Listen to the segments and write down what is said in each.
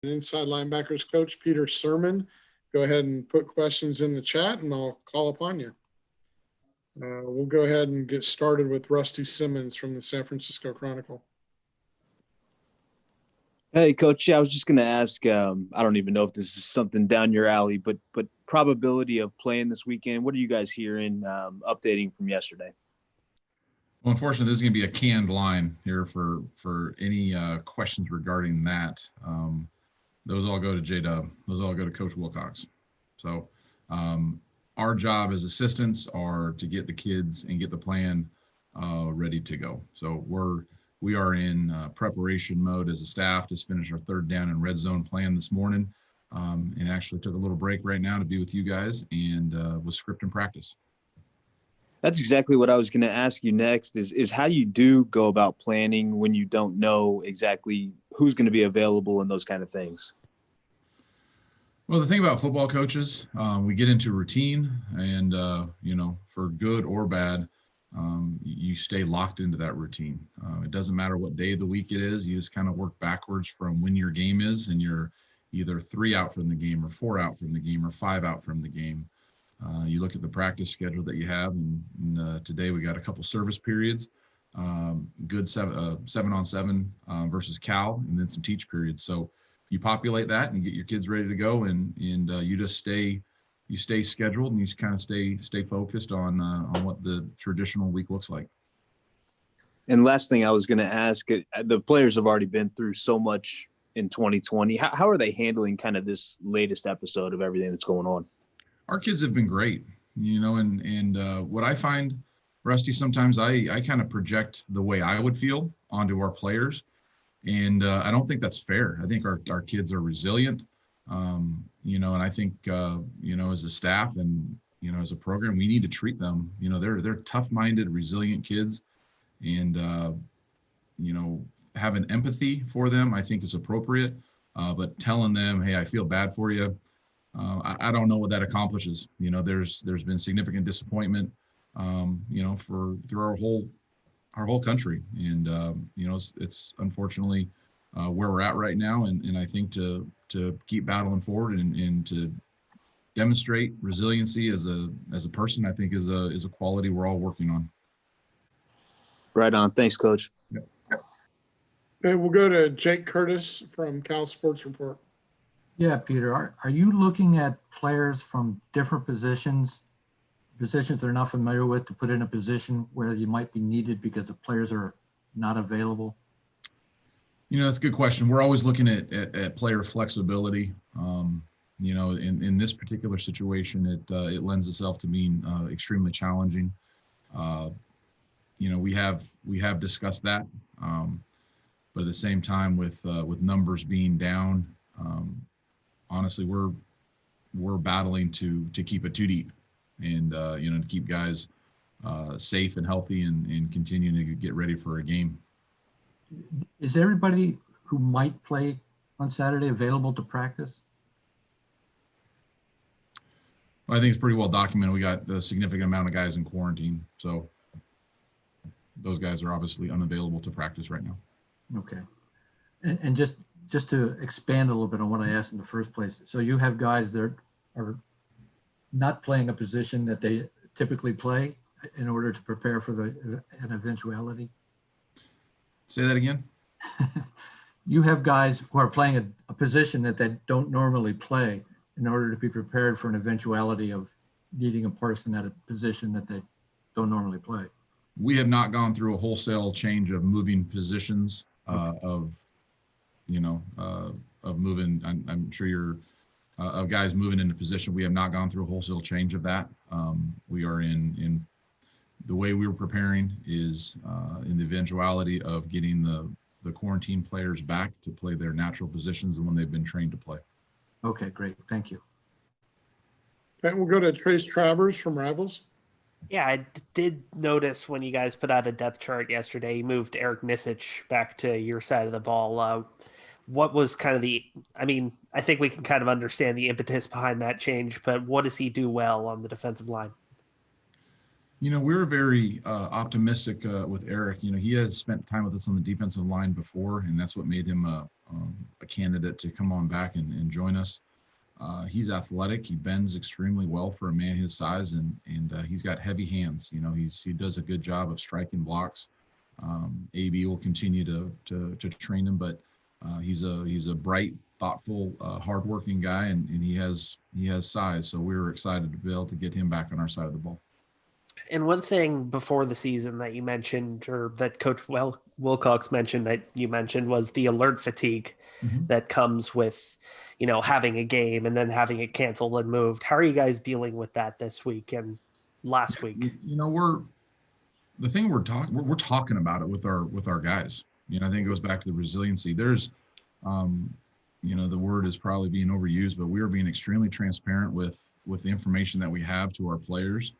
Inside linebackers coach Peter Sirmon. Go ahead and put questions in the chat and I'll call upon you. We'll go ahead and get started with Rusty Simmons from the San Francisco Chronicle. Hey, Coach. I was just going to ask, I don't even know if this is something down your alley, but probability of playing this weekend, what are you guys hearing, updating from yesterday? Well, unfortunately, this is going to be a canned line here for any questions regarding that. Those all go to J-Dub. Those all go to Coach Wilcox. So our job as assistants are to get the kids and get the plan ready to go. So we are in preparation mode as a staff. Just finished our third down and red zone plan this morning, and actually took a little break right now to be with you guys and was script and practice. That's exactly what I was going to ask you next is how you do go about planning when you don't know exactly who's going to be available and those kind of things. Well, the thing about football coaches, we get into routine and, for good or bad, you stay locked into that routine. It doesn't matter what day of the week it is. You just kind of work backwards from when your game is, and you're either 3 out from the game or 4 out from the game or 5 out from the game. You look at the practice schedule that you have, and today we got a couple service periods, good 7-on-7 versus Cal, and then some teach periods. So you populate that and get your kids ready to go, and you just stay scheduled, and you just kind of stay focused on what the traditional week looks like. And last thing I was going to ask, the players have already been through so much in 2020. How are they handling kind of this latest episode of everything that's going on? Our kids have been great, and what I find, Rusty, sometimes I kind of project the way I would feel onto our players, and I don't think that's fair. I think our kids are resilient, and I think, as a staff and, as a program, we need to treat them, they're tough-minded, resilient kids, and, having empathy for them, I think is appropriate, but telling them, hey, I feel bad for you, I don't know what that accomplishes. There's been significant disappointment, through our whole country, and it's unfortunately where we're at right now. And I think to keep battling forward and to demonstrate resiliency as a person, I think is a quality we're all working on. Right on. Thanks, Coach. Yep. Okay, we'll go to Jake Curtis from Cal Sports Report. Yeah, Peter, are you looking at players from different positions they're not familiar with, to put in a position where you might be needed because the players are not available? That's a good question. We're always looking at player flexibility. In this particular situation, it lends itself to being extremely challenging. We have discussed that, but at the same time, with numbers being down, honestly, we're battling to keep it too deep, and to keep guys safe and healthy and continuing to get ready for a game. Is everybody who might play on Saturday available to practice? Well, I think it's pretty well documented. We got a significant amount of guys in quarantine, so those guys are obviously unavailable to practice right now. Okay, and just to expand a little bit on what I asked in the first place. So you have guys that are not playing a position that they typically play in order to prepare for an eventuality? Say that again? You have guys who are playing a position that they don't normally play in order to be prepared for an eventuality of needing a person at a position that they don't normally play. We have not gone through a wholesale change of moving positions, of moving. I'm sure you're of guys moving into position. We have not gone through a wholesale change of that. We are in the way we were preparing is in the eventuality of getting the quarantine players back to play their natural positions and when they've been trained to play. Okay, great. Thank you. Okay, we'll go to Trace Travers from Rivals. Yeah, I did notice when you guys put out a depth chart yesterday, you moved Eric Nisich back to your side of the ball. What was kind of I think we can kind of understand the impetus behind that change, but what does he do well on the defensive line? We were very optimistic with Eric. He has spent time with us on the defensive line before, and that's what made him a candidate to come on back and join us. He's athletic. He bends extremely well for a man his size, and he's got heavy hands. He does a good job of striking blocks. AB will continue to train him, but he's a bright, thoughtful, hardworking guy, and he has size. So we were excited to be able to get him back on our side of the ball. And one thing before the season that you mentioned, or that Coach Wilcox mentioned that you mentioned, was the alert fatigue that comes with, having a game and then having it canceled and moved. How are you guys dealing with that this week and last week? We're talking about it with our guys. I think it goes back to the resiliency. There's, the word is probably being overused, but we are being extremely transparent with the information that we have to our players.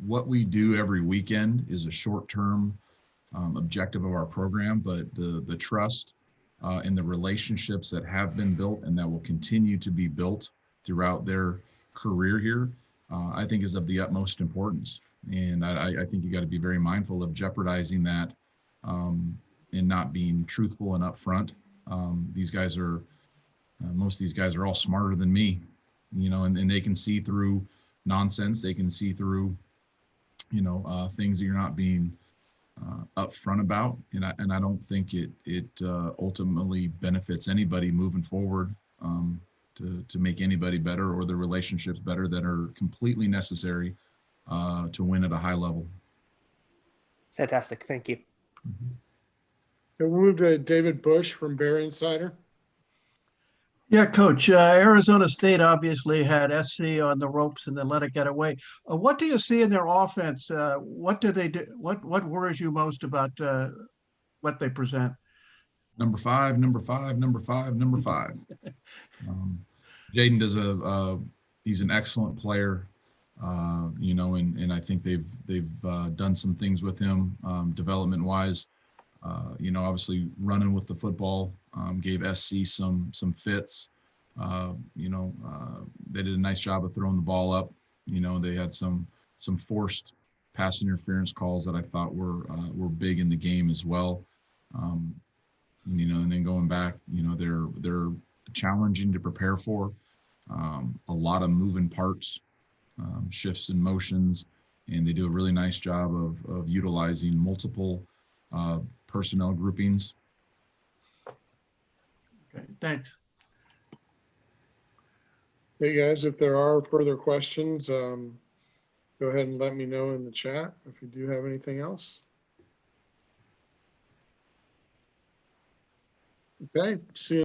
What we do every weekend is a short-term objective of our program, but the trust and the relationships that have been built and that will continue to be built throughout their career here, I think is of the utmost importance. And I think you got to be very mindful of jeopardizing that and not being truthful and upfront. Most of these guys are all smarter than me, and they can see through nonsense. They can see through, things that you're not being upfront about. And I don't think it ultimately benefits anybody moving forward to make anybody better or the relationships better that are completely necessary to win at a high level. Fantastic. Thank you. We'll move to David Bush from Bear Insider. Yeah, Coach. Arizona State obviously had SC on the ropes and then let it get away. What do you see in their offense? What do they do? What worries you most about what they present? Number five. Jaden does he's an excellent player, and I think they've done some things with him development wise. Obviously running with the football gave SC some fits. They did a nice job of throwing the ball up. They had some forced pass interference calls that I thought were big in the game as well. And then going back, they're challenging to prepare for. A lot of moving parts, shifts and motions, and they do a really nice job of utilizing multiple personnel groupings. Okay, thanks. Hey guys, if there are further questions, go ahead and let me know in the chat if you do have anything else. Okay, see you.